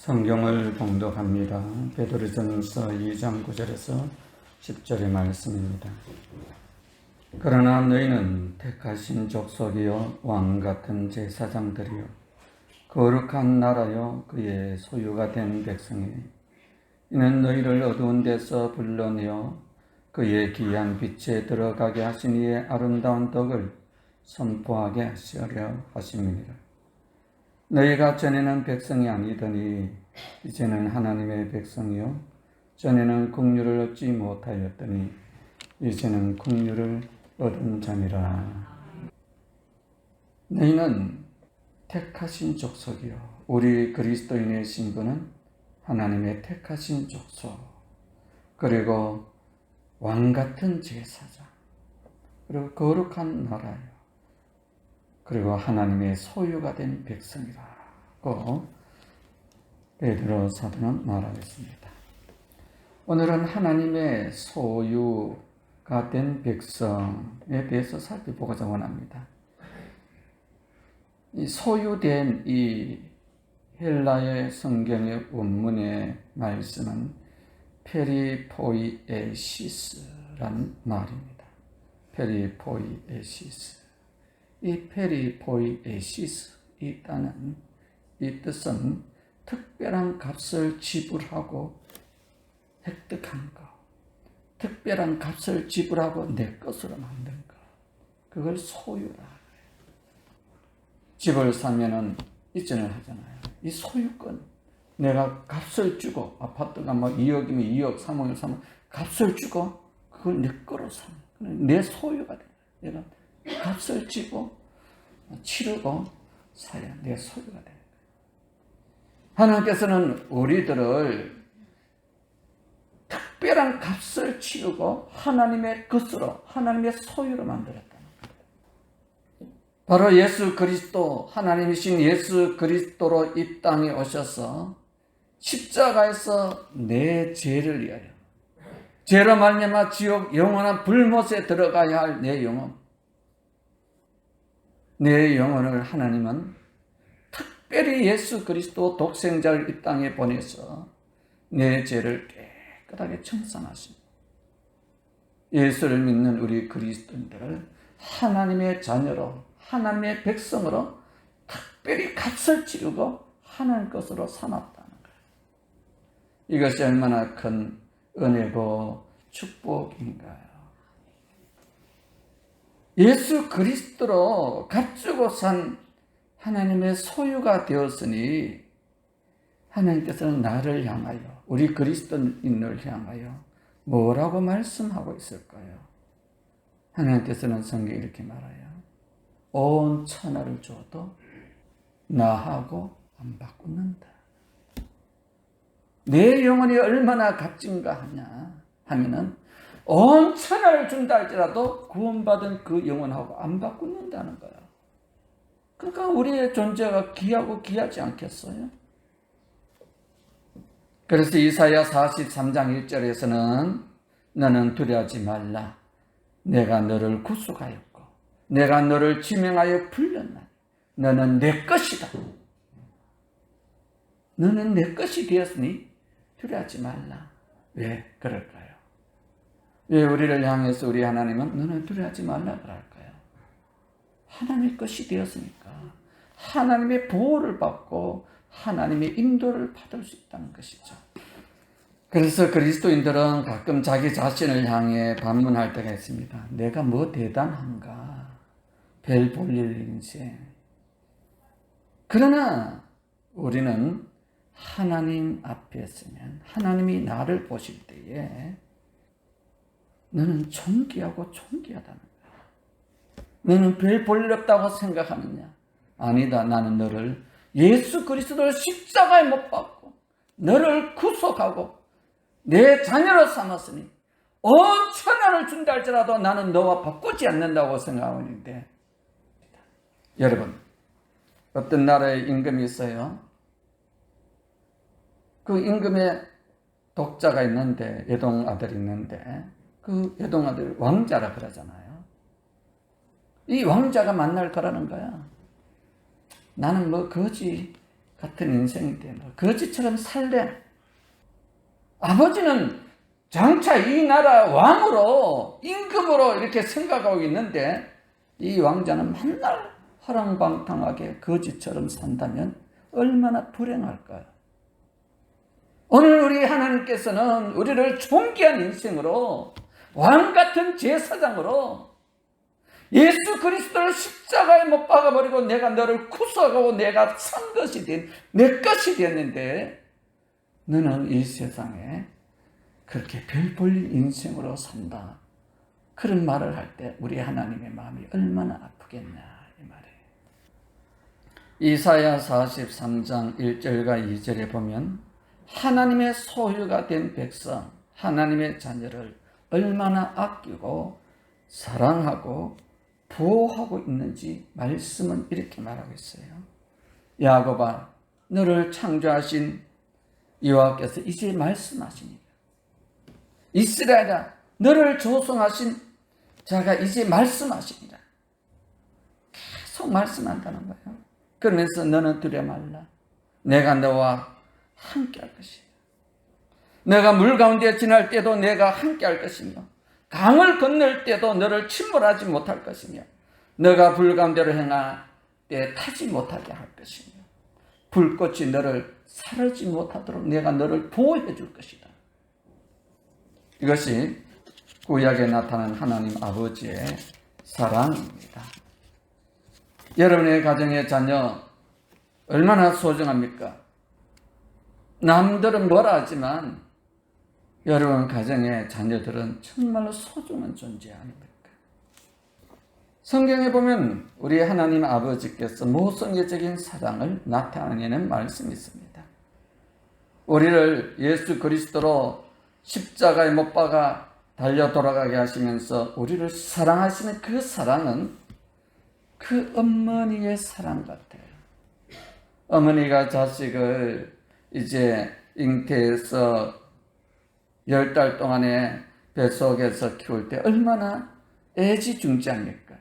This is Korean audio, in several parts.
성경을 봉독합니다. 베드로전서 2장 9절에서 10절의 말씀입니다. 그러나 너희는 택하신 족속이요 왕같은 제사장들이요 거룩한 나라요 그의 소유가 된 백성이니 이는 너희를 어두운 데서 불러내어 그의 귀한 빛에 들어가게 하신 이의 아름다운 덕을 선포하게 하시려 하심이니라. 너희가 전에는 백성이 아니더니 이제는 하나님의 백성이요 전에는 긍휼을 얻지 못하였더니 이제는 긍휼을 얻은 자니라. 너희는 택하신 족속이요 우리 그리스도인의 신분은 하나님의 택하신 족속, 그리고 왕같은 제사장, 그리고 거룩한 나라요, 그리고 하나님의 소유가 된 백성이라고 베드로 사도는 말하겠습니다. 오늘은 하나님의 소유가 된 백성에 대해서 살펴보고자 원합니다. 이 소유된 이 헬라의 성경의 원문의 말씀은 페리포이에시스라는 말입니다. 페리포이에시스. 이 페리포이에시스, 이 단은, 이 뜻은 특별한 값을 지불하고 획득한 것, 특별한 값을 지불하고 내 것으로 만든 것, 그걸 소유라. 집을 사면은 이전을 하잖아요. 이 소유권, 내가 값을 주고, 아파트가 뭐 2억이면 2억, 3억이면 3억, 값을 주고 그걸 내 거로 사는, 내 소유가 돼. 내가 값을 지고 치르고 사야 내 소유가 되는 거예요. 하나님께서는 우리들을 특별한 값을 치르고 하나님의 것으로, 하나님의 소유로 만들었다는 거예요. 바로 예수 그리스도, 하나님이신 예수 그리스도로 이 땅에 오셔서 십자가에서 내 죄를 위하여, 죄로 말미암아 지옥 영원한 불못에 들어가야 할 내 영혼, 내 영혼을 하나님은 특별히 예수 그리스도 독생자를 이 땅에 보내서 내 죄를 깨끗하게 청산하십니다. 예수를 믿는 우리 그리스도인들을 하나님의 자녀로, 하나님의 백성으로 특별히 값을 치르고 하나님 것으로 삼았다는 거예요. 이것이 얼마나 큰 은혜고 축복인가요? 예수 그리스도로 값주고 산 하나님의 소유가 되었으니 하나님께서는 나를 향하여, 우리 그리스도인을 향하여 뭐라고 말씀하고 있을까요? 하나님께서는 성경에 이렇게 말해요. 온 천하를 줘도 나하고 안 바꾸는다. 내 영혼이 얼마나 값진가 하냐 하면은 온 천하를 준다 할지라도 구원받은 그 영혼하고 안 바꾸는다는 거야. 그러니까 우리의 존재가 귀하고 귀하지 않겠어요? 그래서 이사야 43장 1절에서는 너는 두려워하지 말라. 내가 너를 구속하였고 내가 너를 지명하여 불렀나니 너는 내 것이다. 너는 내 것이 되었으니 두려워하지 말라. 왜 그럴까요? 왜 우리를 향해서 우리 하나님은 너는 두려워하지 말라 그럴까요? 하나님의 것이 되었으니까 하나님의 보호를 받고 하나님의 인도를 받을 수 있다는 것이죠. 그래서 그리스도인들은 가끔 자기 자신을 향해 반문할 때가 있습니다. 내가 뭐 대단한가? 별 볼일 인생. 그러나 우리는 하나님 앞에 서면 하나님이 나를 보실 때에 너는 존귀하고 존귀하다는 거야. 너는 별 볼일 없다고 생각하느냐? 아니다. 나는 너를 예수 그리스도를 십자가에 못 박고 너를 구속하고 내 자녀로 삼았으니 온 천하를 준다 할지라도 나는 너와 바꾸지 않는다고 생각하고 있는데, 여러분, 어떤 나라에 임금이 있어요. 그 임금의 독자가 있는데, 예동 아들이 있는데 그 예동 아들 왕자라 그러잖아요. 이 왕자가 만날 거라는 거야. 나는 뭐 거지 같은 인생인데 뭐 거지처럼 살래? 아버지는 장차 이 나라 왕으로 임금으로 이렇게 생각하고 있는데 이 왕자는 맨날 허랑방탕하게 거지처럼 산다면 얼마나 불행할까요? 오늘 우리 하나님께서는 우리를 존귀한 인생으로 왕 같은 제사장으로 예수 그리스도를 십자가에 못 박아버리고 내가 너를 구속하고 내가 산 것이 내 것이 됐는데 너는 이 세상에 그렇게 별 볼일 인생으로 산다. 그런 말을 할 때 우리 하나님의 마음이 얼마나 아프겠냐 이 말이에요. 이사야 43장 1절과 2절에 보면 하나님의 소유가 된 백성, 하나님의 자녀를 얼마나 아끼고 사랑하고 보호하고 있는지 말씀은 이렇게 말하고 있어요. 야곱아, 너를 창조하신 여호와께서 이제 말씀하시니라. 이스라엘아, 너를 조성하신 자가 이제 말씀하시니라. 계속 말씀한다는 거예요. 그러면서 너는 두려 말라. 내가 너와 함께 할 것이야. 내가 물 가운데 지날 때도 내가 함께 할 것이며 강을 건널 때도 너를 침몰하지 못할 것이며 너가 불 가운데로 행할 때 타지 못하게 할 것이며 불꽃이 너를 사르지 못하도록 내가 너를 보호해 줄 것이다. 이것이 구약에 나타난 하나님 아버지의 사랑입니다. 여러분의 가정의 자녀 얼마나 소중합니까? 남들은 뭐라 하지만 여러분 가정의 자녀들은 정말로 소중한 존재 아닙니까? 성경에 보면 우리 하나님 아버지께서 모성애적인 사랑을 나타내는 말씀이 있습니다. 우리를 예수 그리스도로 십자가에 못 박아 달려 돌아가게 하시면서 우리를 사랑하시는 그 사랑은 그 어머니의 사랑 같아요. 어머니가 자식을 이제 잉태해서 10달 동안에 뱃속에서 키울 때 얼마나 애지중지합니까?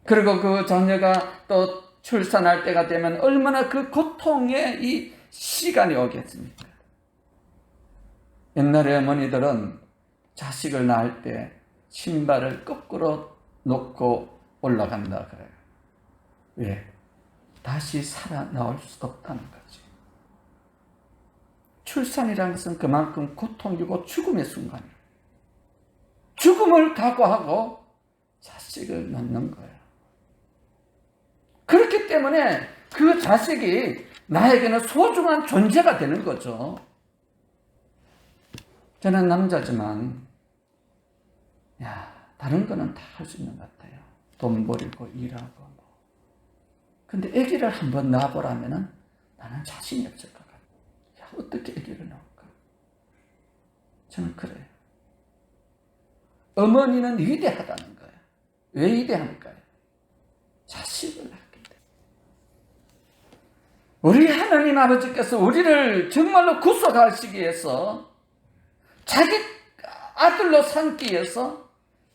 그리고 그 자녀가 또 출산할 때가 되면 얼마나 그 고통의 이 시간이 오겠습니까? 옛날에 어머니들은 자식을 낳을 때 신발을 거꾸로 놓고 올라간다 그래요. 왜? 다시 살아나올 수 없다는 거지. 출산이라는 것은 그만큼 고통이고 죽음의 순간이에요. 죽음을 각오하고 자식을 낳는 거예요. 그렇기 때문에 그 자식이 나에게는 소중한 존재가 되는 거죠. 저는 남자지만 다른 거는 다 할 수 있는 것 같아요. 돈 벌이고 일하고 뭐. 근데 아기를 한번 낳아보라면은 나는 자신이 없을 것 같아요. 어떻게 아기를 낳을까? 저는 그래요. 어머니는 위대하다는 거예요. 왜 위대할까요? 자식을 낳기 때문에. 우리 하나님 아버지께서 우리를 정말로 구속하시기 위해서 자기 아들로 삼기 위해서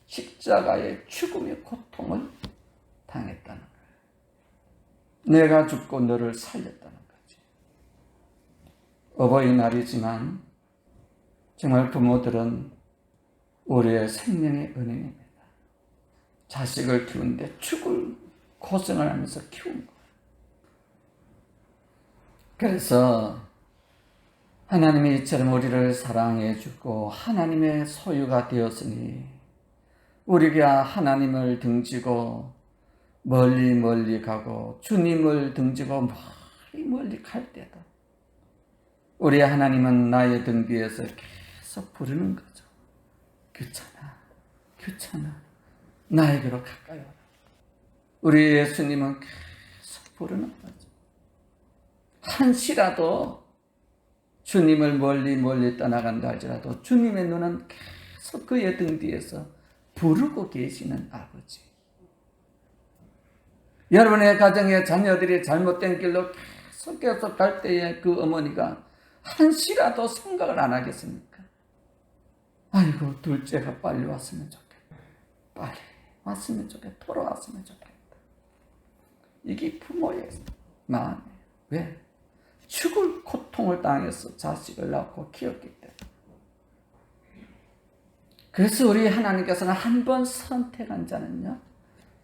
십자가의 죽음의 고통을 당했다는 거예요. 내가 죽고 너를 살렸다는 거지. 어버이날이지만 정말 부모들은 우리의 생명의 은인입니다. 자식을 키우는데 죽을 고생을 하면서 키운 거예요. 그래서 하나님이 이처럼 우리를 사랑해 주고 하나님의 소유가 되었으니 우리가 하나님을 등지고 멀리 멀리 가고 주님을 등지고 멀리 멀리 갈 때도 우리 하나님은 나의 등 뒤에서 계속 부르는 거죠. 귀찮아, 귀찮아, 나에게로 가까이 오라. 우리 예수님은 계속 부르는 거죠. 한시라도 주님을 멀리 멀리 떠나간다 할지라도 주님의 눈은 계속 그의 등 뒤에서 부르고 계시는 아버지. 여러분의 가정의 자녀들이 잘못된 길로 계속 갈 때에 그 어머니가 한시라도 생각을 안 하겠습니까? 아이고, 둘째가 빨리 왔으면 좋겠다. 빨리 왔으면 좋겠다. 돌아왔으면 좋겠다. 이게 부모의 마음이에요. 왜? 죽을 고통을 당해서 자식을 낳고 키웠기 때문에. 그래서 우리 하나님께서는 한 번 선택한 자는요,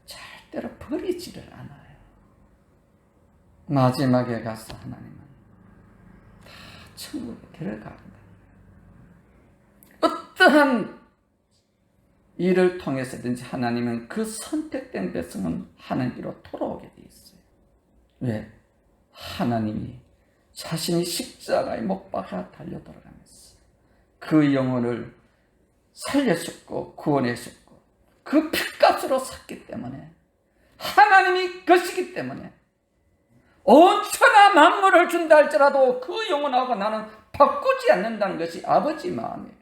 절대로 버리지를 않아요. 마지막에 가서 하나님은 다 천국에 데려갑니다. 어떠한 일을 통해서든지 하나님은 그 선택된 백성은 하나님께로 돌아오게 돼 있어요. 왜? 하나님이 자신이 십자가에 못 박아 달려 돌아가면서 그 영혼을 살려주셨고 구원해주셨고 그 피값으로 샀기 때문에, 하나님이 것이기 때문에 온 천하 만물을 준다 할지라도 그 영혼하고 나는 바꾸지 않는다는 것이 아버지 마음이에요.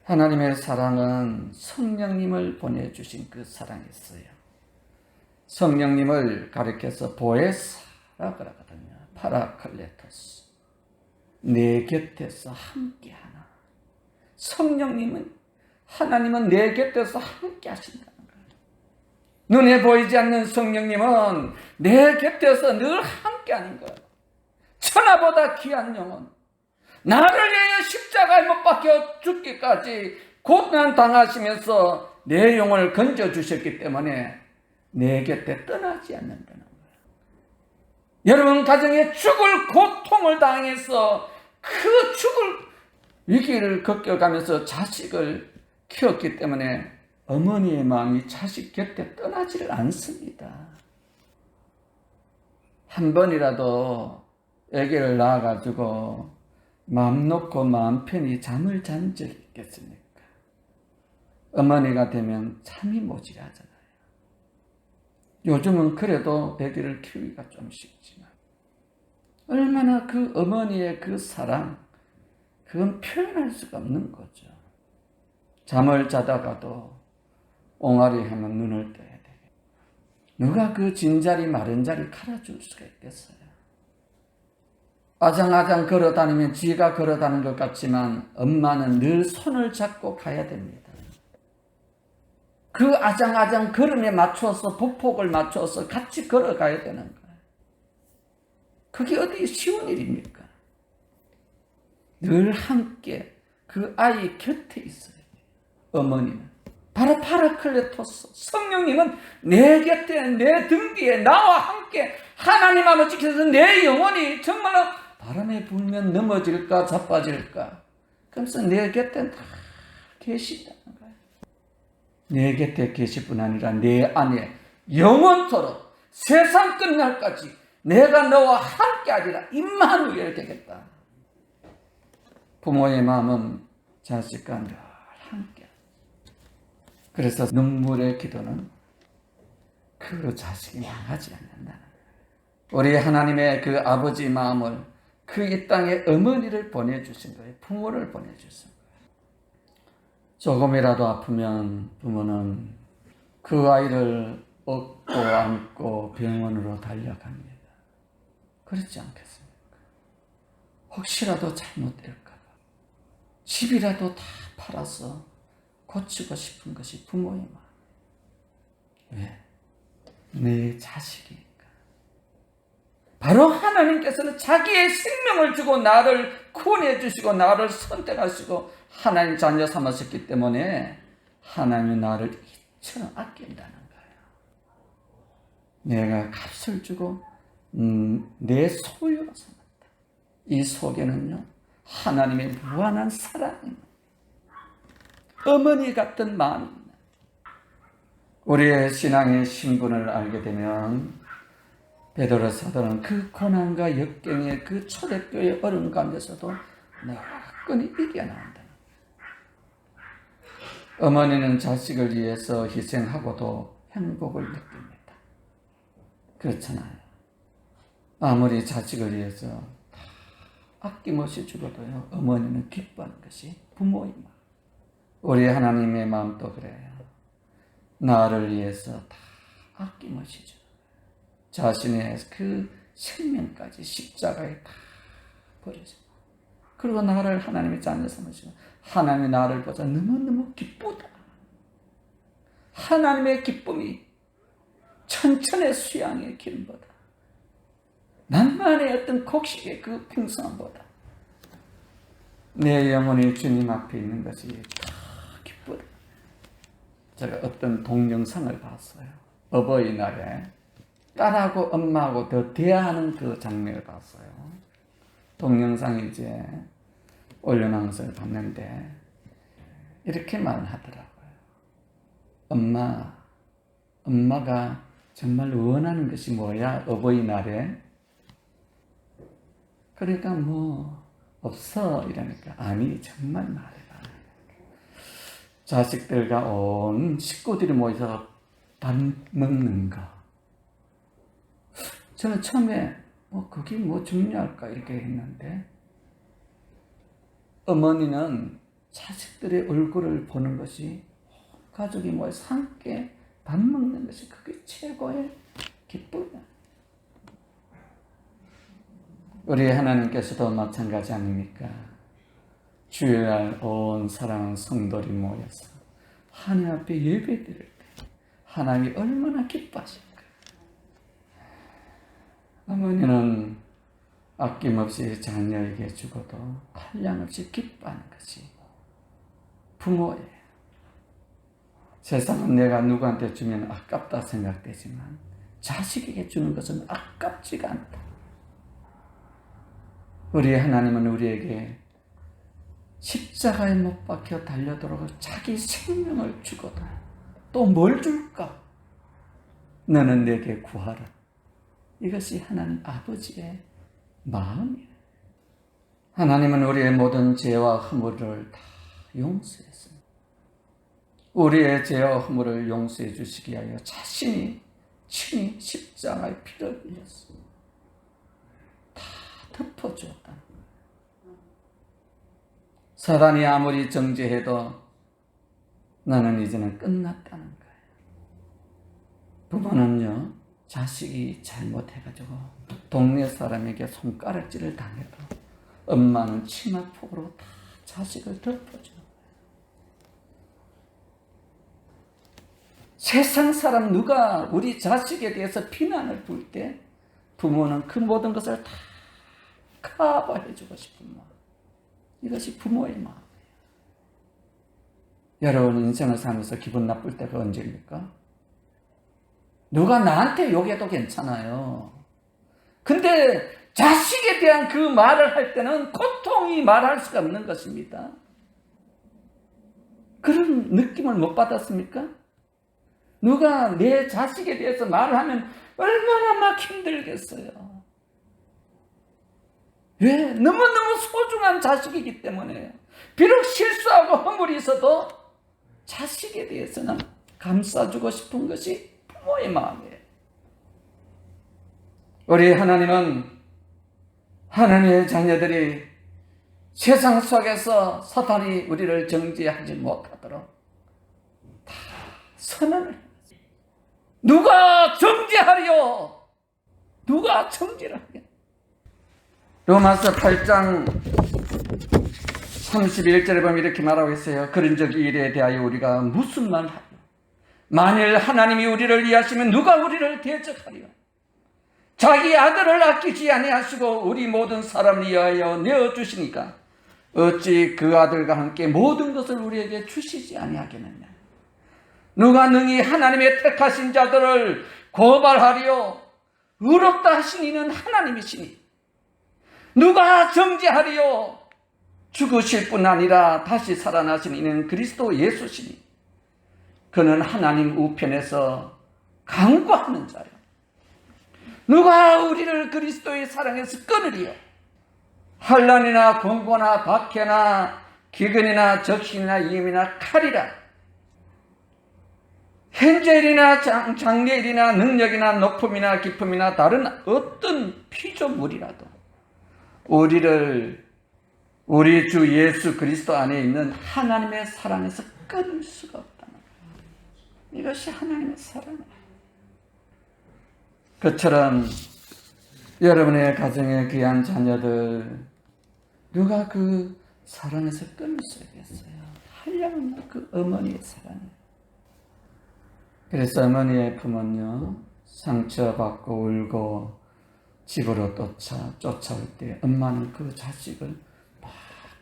하나님의 사랑은 성령님을 보내주신 그 사랑이었어요. 성령님을 가리켜서 보에사라 그러거든요. 파라클레토스, 내 곁에서 함께하나. 성령님은, 하나님은 내 곁에서 함께 하신다는 거예요. 눈에 보이지 않는 성령님은 내 곁에서 늘 함께 하는 거예요. 천하보다 귀한 영혼, 나를 위하여 십자가에 못 박혀 죽기까지 고난 당하시면서 내 영혼을 건져주셨기 때문에 내 곁에 떠나지 않는다는 거예요. 여러분 가정에 죽을 고통을 당해서 그 죽을 위기를 겪어가면서 자식을 키웠기 때문에 어머니의 마음이 자식 곁에 떠나지를 않습니다. 한 번이라도 아기를 낳아가지고 마음 놓고 마음 편히 잠을 잔 적이 있겠습니까? 어머니가 되면 잠이 모자라잖아요. 요즘은 그래도 아기를 키우기가 좀 쉽지만 얼마나 그 어머니의 그 사랑, 그건 표현할 수가 없는 거죠. 잠을 자다가도 옹알이 하면 눈을 떠야 돼. 누가 그 진자리 마른 자리 갈아줄 수가 있겠어요? 아장아장 걸어다니면 지가 걸어다니는 것 같지만 엄마는 늘 손을 잡고 가야 됩니다. 그 아장아장 걸음에 맞춰서 보폭을 맞춰서 같이 걸어가야 되는 거예요. 그게 어디 쉬운 일입니까? 늘 함께 그 아이 곁에 있어요. 어머니는 바로 파라클레토스, 성령님은 내 곁에, 내 등 뒤에 나와 함께 하나님 아버지께서 내 영혼이 정말로 바람에 불면 넘어질까 자빠질까, 그래서 내 곁에 다 계시다는 거예요. 내 곁에 계실 뿐 아니라 내 안에 영원토록 세상 끝날까지 내가 너와 함께하리라, 임마누엘 되겠다. 부모의 마음은 자식과 늘 함께. 그래서 눈물의 기도는 그 자식이 망하지 않는다는 거예요. 우리 하나님의 그 아버지 마음을 그 이 땅에 어머니를 보내주신 거예요. 부모를 보내주신 거예요. 조금이라도 아프면 부모는 그 아이를 업고 안고 병원으로 달려갑니다. 그렇지 않겠습니까? 혹시라도 잘못될까 봐 집이라도 다 팔아서 고치고 싶은 것이 부모의 마음. 왜? 내 자식이니까. 바로 하나님께서는 자기의 생명을 주고 나를 구원해 주시고 나를 선택하시고 하나님 자녀 삼으셨기 때문에 하나님이 나를 이처럼 아낀다는 거예요. 내가 값을 주고 내 소유로 삼았다. 이 속에는요, 하나님의 무한한 사랑입니다. 어머니 같은 마음입니다. 우리의 신앙의 신분을 알게 되면 베드로 사도는 그 고난과 역경의 그 초대교회 어려움 가운데서도 너끈히 이겨나온다. 어머니는 자식을 위해서 희생하고도 행복을 느낍니다. 그렇잖아요. 아무리 자식을 위해서 다 아낌없이 죽어도요, 어머니는 기뻐하는 것이 부모의 마음. 우리 하나님의 마음도 그래요. 나를 위해서 다 아낌없이 죽어. 자신의 그 생명까지 십자가에 다 버려져. 그리고 나를 하나님의 자녀 삼으시고 하나님이 나를 보자 너무너무 기쁘다. 하나님의 기쁨이 천천의 수양의 기름보다 낭만의 어떤 곡식의 그 풍성함보다 내 영혼이 주님 앞에 있는 것이 더 기쁘다. 제가 어떤 동영상을 봤어요. 어버이날에 딸하고 엄마하고 더 대화하는 그 장면을 봤어요. 동영상이 이제 올려놓은 것을 봤는데 이렇게 말하더라고요. 엄마가 정말 원하는 것이 뭐야? 어버이날에? 그러니까 뭐 없어 이러니까 아니 정말 말해봐. 자식들과 온 식구들이 모여서 밥 먹는 거. 저는 처음에 그게 뭐 중요할까 이렇게 했는데 어머니는 자식들의 얼굴을 보는 것이 가족이 모여서 함께 밥 먹는 것이 그게 최고의 기쁨이야. 우리 하나님께서도 마찬가지 아닙니까? 주일날 온 사랑하는 성도들이 모여서 하나님 앞에 예배드릴 때 하나님이 얼마나 기뻐하실까? 어머니는 아낌없이 자녀에게 주고도 한량없이 기뻐하는 것이 부모예요. 세상은 내가 누구한테 주면 아깝다 생각되지만 자식에게 주는 것은 아깝지가 않다. 우리 하나님은 우리에게 십자가에 못 박혀 달려들어가 자기 생명을 주거든. 또 뭘 줄까? 너는 내게 구하라. 이것이 하나님 아버지의 마음이에요. 하나님은 우리의 모든 죄와 허물을 다 용서했습니다. 우리의 죄와 허물을 용서해 주시기 위하여 자신이 친히 십자가에 피를 흘렸습니다. 다 덮어주었다. 사단이 아무리 정죄해도 나는 이제는 끝났다는 거예요. 부모는요, 자식이 잘못해가지고 동네 사람에게 손가락질을 당해도 엄마는 치마폭으로 다 자식을 덮어주는 거예요. 세상 사람 누가 우리 자식에 대해서 비난을 부을 때 부모는 그 모든 것을 다 커버해주고 싶은 마음. 이것이 부모의 마음이에요. 여러분 인생을 살면서 기분 나쁠 때가 언제입니까? 누가 나한테 욕해도 괜찮아요. 근데 자식에 대한 그 말을 할 때는 고통이 말할 수가 없는 것입니다. 그런 느낌을 못 받았습니까? 누가 내 자식에 대해서 말을 하면 얼마나 막 힘들겠어요. 왜? 너무너무 소중한 자식이기 때문에요. 비록 실수하고 허물이 있어도 자식에 대해서는 감싸주고 싶은 것이 부모의 마음이에요. 우리 하나님은 하나님의 자녀들이 세상 속에서 사탄이 우리를 정죄하지 못하도록 다 선언을 해요. 누가 정죄하리요? 누가 정죄를 하겠? 로마서 8장 31절에 보면 이렇게 말하고 있어요. 그런 적 일에 대하여 우리가 무슨 말 하리요? 만일 하나님이 우리를 위하시면 누가 우리를 대적하리요? 자기 아들을 아끼지 아니하시고 우리 모든 사람을 위하여 내어주시니까 어찌 그 아들과 함께 모든 것을 우리에게 주시지 아니하겠느냐? 누가 능히 하나님의 택하신 자들을 고발하리요? 의롭다 하신 이는 하나님이시니 누가 정죄하리요? 죽으실 뿐 아니라 다시 살아나신 이는 그리스도 예수시니 그는 하나님 우편에서 강구하는 자요. 누가 우리를 그리스도의 사랑에서 끊으리요? 환난이나 공고나 박해나 기근이나 적신이나 임이나 칼이라. 현재일이나 장래일이나 능력이나 높음이나 기쁨이나 다른 어떤 피조물이라도 우리를 우리 주 예수 그리스도 안에 있는 하나님의 사랑에서 끊을 수가 없다는 거예요. 이것이 하나님의 사랑이에요. 그처럼 여러분의 가정에 귀한 자녀들 누가 그 사랑에서 끊을 수 있겠어요? 한량없는 그 어머니의 사랑이에요. 그래서 어머니의 품은요 상처받고 울고 집으로 쫓아올 때 엄마는 그 자식을 막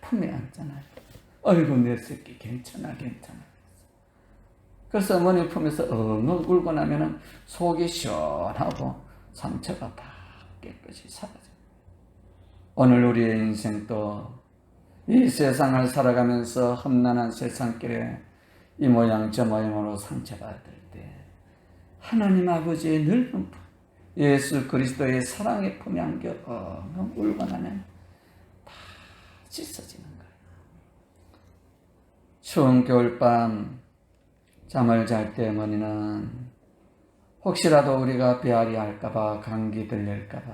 품에 안잖아요. 아이고 내 새끼 괜찮아. 그래서 어머니 품에서 엉엉 울고 나면은 속이 시원하고 상처가 다 깨끗이 사라져요. 오늘 우리의 인생도 이 세상을 살아가면서 험난한 세상길에 이 모양 저 모양으로 상처받을 때 하나님 아버지의 넓은 품, 예수 그리스도의 사랑의 품에 안겨 엉엉 울고 나면 다 씻어지는 거예요. 추운 겨울밤 잠을 잘 때 어머니는 혹시라도 우리가 배앓이 할까봐 감기 들릴까봐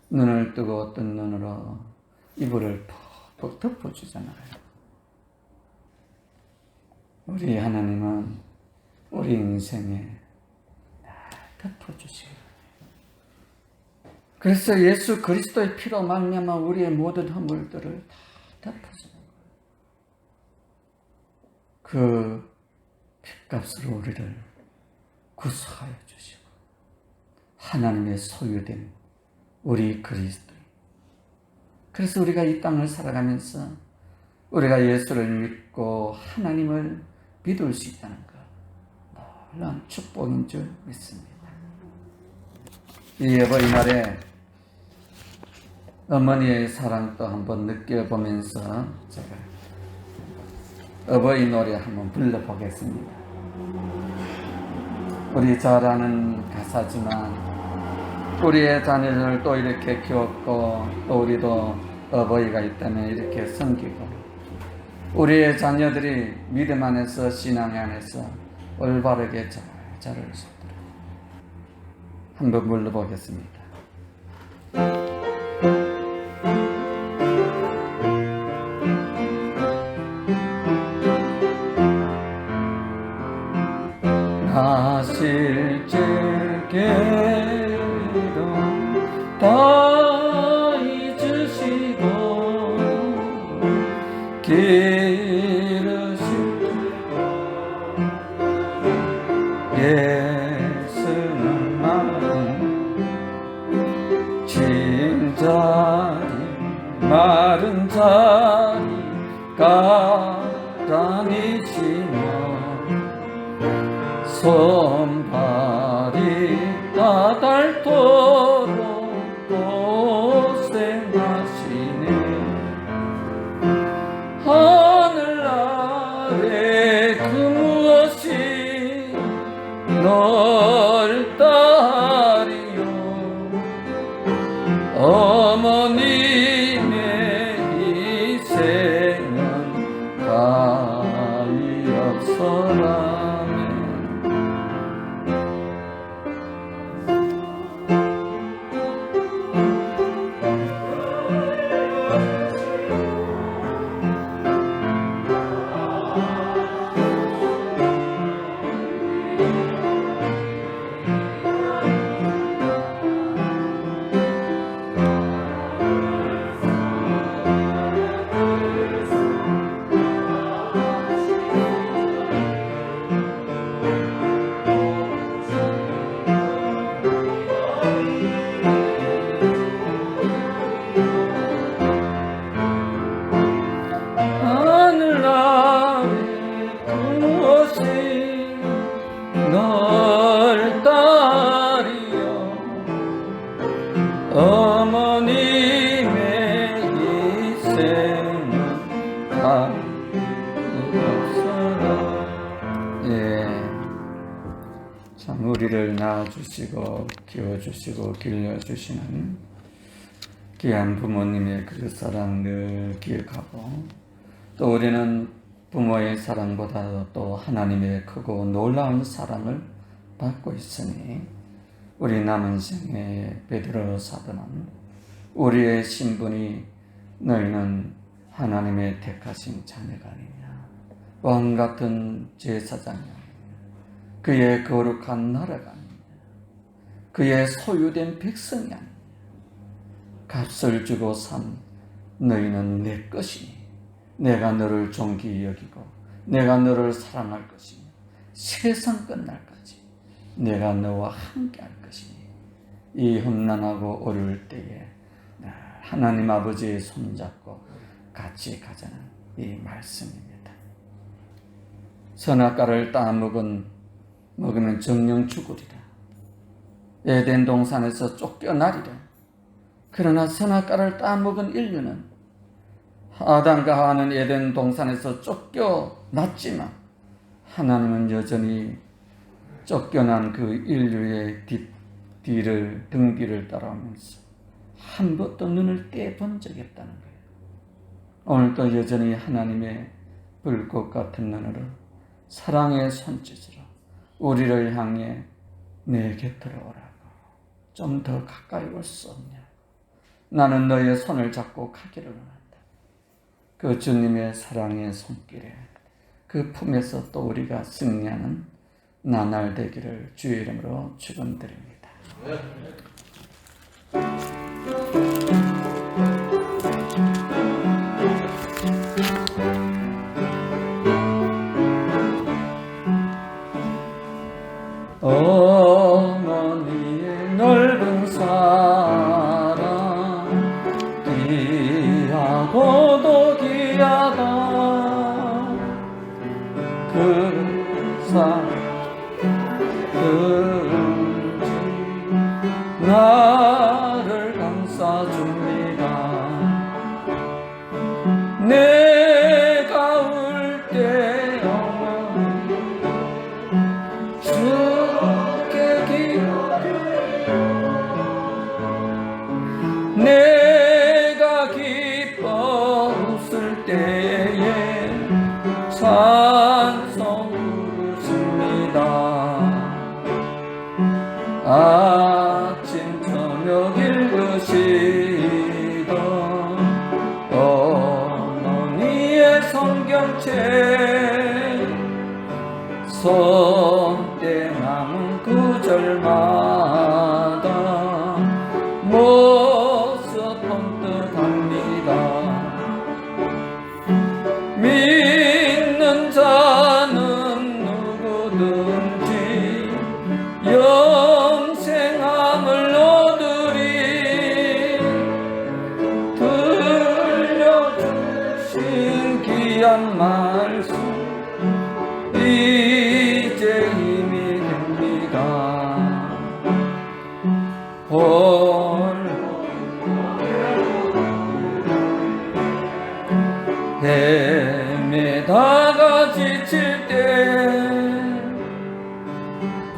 눈을 뜨고 뜬 눈으로 이불을 푹푹 덮어주잖아요. 우리 하나님은 우리 인생에 다 덮어주시고, 그래서 예수 그리스도의 피로 말미암아 우리의 모든 허물들을 다 덮어주는 거예요. 그 핏값으로 우리를 구속하여 주시고 하나님의 소유된 우리 그리스도인, 그래서 우리가 이 땅을 살아가면서 우리가 예수를 믿고 하나님을 믿을 수 있다는 것, 놀라운 축복인 줄 믿습니다. 이 어버이날에 어머니의 사랑도 한번 느껴보면서 제가 어버이 노래 한번 불러보겠습니다. 우리 잘 아는 가사지만 우리의 자녀들을 또 이렇게 키웠고 또 우리도 어버이가 있다면 이렇게 섬기고 우리의 자녀들이 믿음 안에서 신앙 안에서 올바르게 잘 자랄 수 있도록 한번 불러보겠습니다. 나 실제게로 다 잊으시고 기르실 예수는 진 자리 마른 자리 가다니시며 손발이 다닳도록 고생하시네. 하늘 아래 그 무엇이 널 따리요. 어머님의 희생은 가히 없어라. 널 따리여. 어머님의 희생은 다 없어라. 예, 참 우리를 낳아주시고 키워주시고 길러주시는 귀한 부모님의 그 사랑 늘 기억하고, 또 우리는 부모의 사랑보다 또 하나님의 크고 놀라운 사랑을 받고 있으니 우리 남은 생에 베드로 사도는 우리의 신분이 너희는 하나님의 택하신 자녀가 아니냐, 왕같은 제사장이 아니냐, 그의 거룩한 나라가 아니냐, 그의 소유된 백성이 아니냐, 값을 주고 산 너희는 내 것이니 내가 너를 존귀히 여기고 내가 너를 사랑할 것이니 세상 끝날까지 내가 너와 함께 할 것이니 이 험난하고 어려울 때에 하나님 아버지의 손잡고 같이 가자는 이 말씀입니다. 선악과를 먹으면 정령 죽으리라. 에덴 동산에서 쫓겨나리라. 그러나 선악과를 따먹은 인류는 아담과 하와는 에덴 동산에서 쫓겨났지만 하나님은 여전히 쫓겨난 그 인류의 등 뒤를 따라오면서 한 번도 눈을 떼본 적이 없다는 거예요. 오늘도 여전히 하나님의 불꽃 같은 눈으로 사랑의 손짓으로 우리를 향해 내 곁으로 오라고, 좀 더 가까이 올 수 없냐, 나는 너의 손을 잡고 가기를 원한다. 그 주님의 사랑의 손길에 그 품에서 또 우리가 승리하는 나날 되기를 주의 이름으로 축원드립니다. 어머니의 넓은 사랑 귀하고도 귀하다. 그 사랑 나를 감싸줍니다. 내가 울 때 주께 내가 기뻐 웃을 때에 찬송 부르십니다. 아침 저녁 읽으시던 어머니의 성경책 손때 남은 구절마다 모습 번뜩합니다. 믿는 자는 누구든지 영생함을 얻으리. 들려주신 귀한 말씀 이제 힘이 됩니다. 헤매다가 지칠 때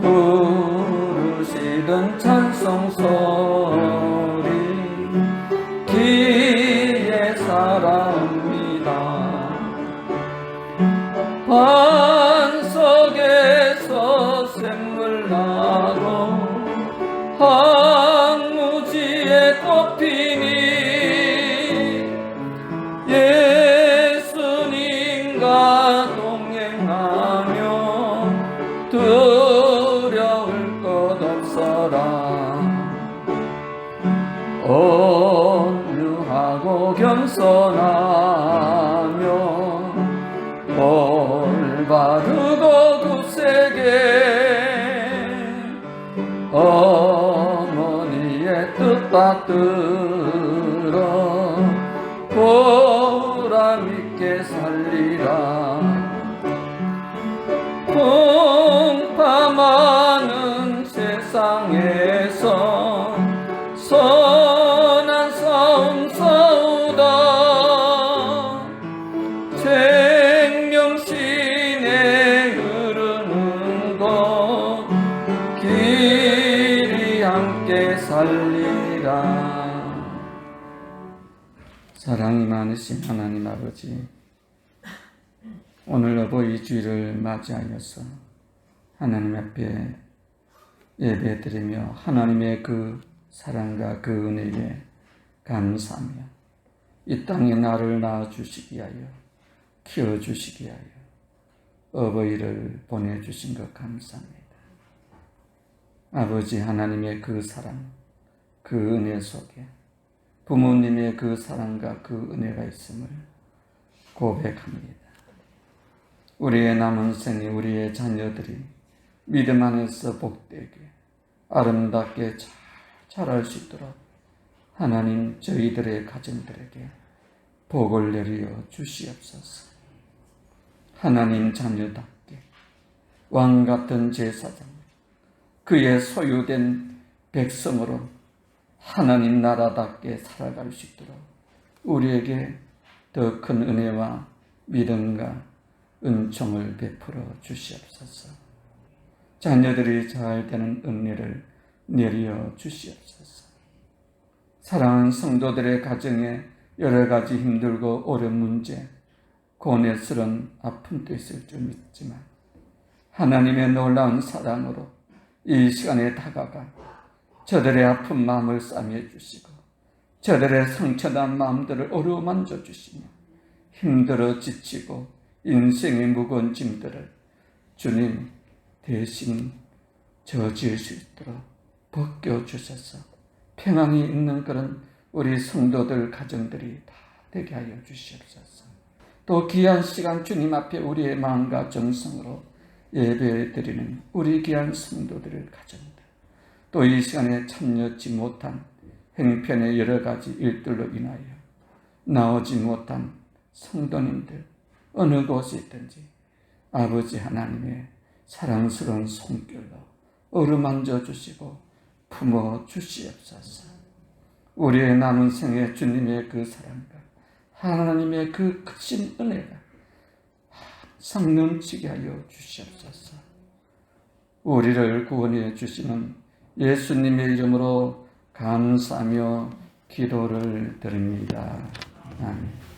부르시던 찬송 소리 귀에 살아옵니다. 반석에서 샘물 나고 황무지에 꽃피니 예수님과 동행하며 두려울 것 없어라. 온유하고 겸손하며 올바르고 굳세게 어머니의 뜻 받들어 보람있게 살리라. 풍파많은 세상에서 선한 싸움 싸우다 생명신에 흐르는 것 길이 함께 살리라. 사랑이 많으신 하나님 아버지, 오늘 어버이 주일을 맞이하여서 하나님 앞에 예배드리며 하나님의 그 사랑과 그 은혜에 감사하며 이 땅에 나를 낳아주시기 위하여 키워주시기 위하여 어버이를 보내주신 것 감사합니다. 아버지 하나님의 그 사랑, 그 은혜 속에 부모님의 그 사랑과 그 은혜가 있음을 고백합니다. 우리의 남은 생이 우리의 자녀들이 믿음 안에서 복되게 아름답게 잘 자랄 수 있도록 하나님 저희들의 가정들에게 복을 내려 주시옵소서. 하나님 자녀답게 왕같은 제사장, 그의 소유된 백성으로 하나님 나라답게 살아갈 수 있도록 우리에게 더 큰 은혜와 믿음과 은총을 베풀어 주시옵소서. 자녀들이 잘 되는 은혜를 내려 주시옵소서. 사랑하는 성도들의 가정에 여러 가지 힘들고 어려운 문제, 고뇌스러운 아픔도 있을 줄 믿지만 하나님의 놀라운 사랑으로 이 시간에 다가가 저들의 아픈 마음을 싸매 주시고 저들의 상처난 마음들을 어루만져 주시며 힘들어 지치고 인생의 무거운 짐들을 주님 대신 저지을 수 있도록 벗겨주셔서 평안이 있는 그런 우리 성도들 가정들이 다 되게 하여 주시옵소서. 또 귀한 시간 주님 앞에 우리의 마음과 정성으로 예배드리는 우리 귀한 성도들의 가정들, 또 이 시간에 참여치 못한 행편의 여러 가지 일들로 인하여 나오지 못한 성도님들 어느 곳에 있든지 아버지 하나님의 사랑스러운 손길로 어루만져 주시고 품어 주시옵소서. 우리의 남은 생에 주님의 그 사랑과 하나님의 그 크신 은혜가 항상 넘치게 하여 주시옵소서. 우리를 구원해 주시는 예수님의 이름으로 감사하며 기도를 드립니다. 아멘.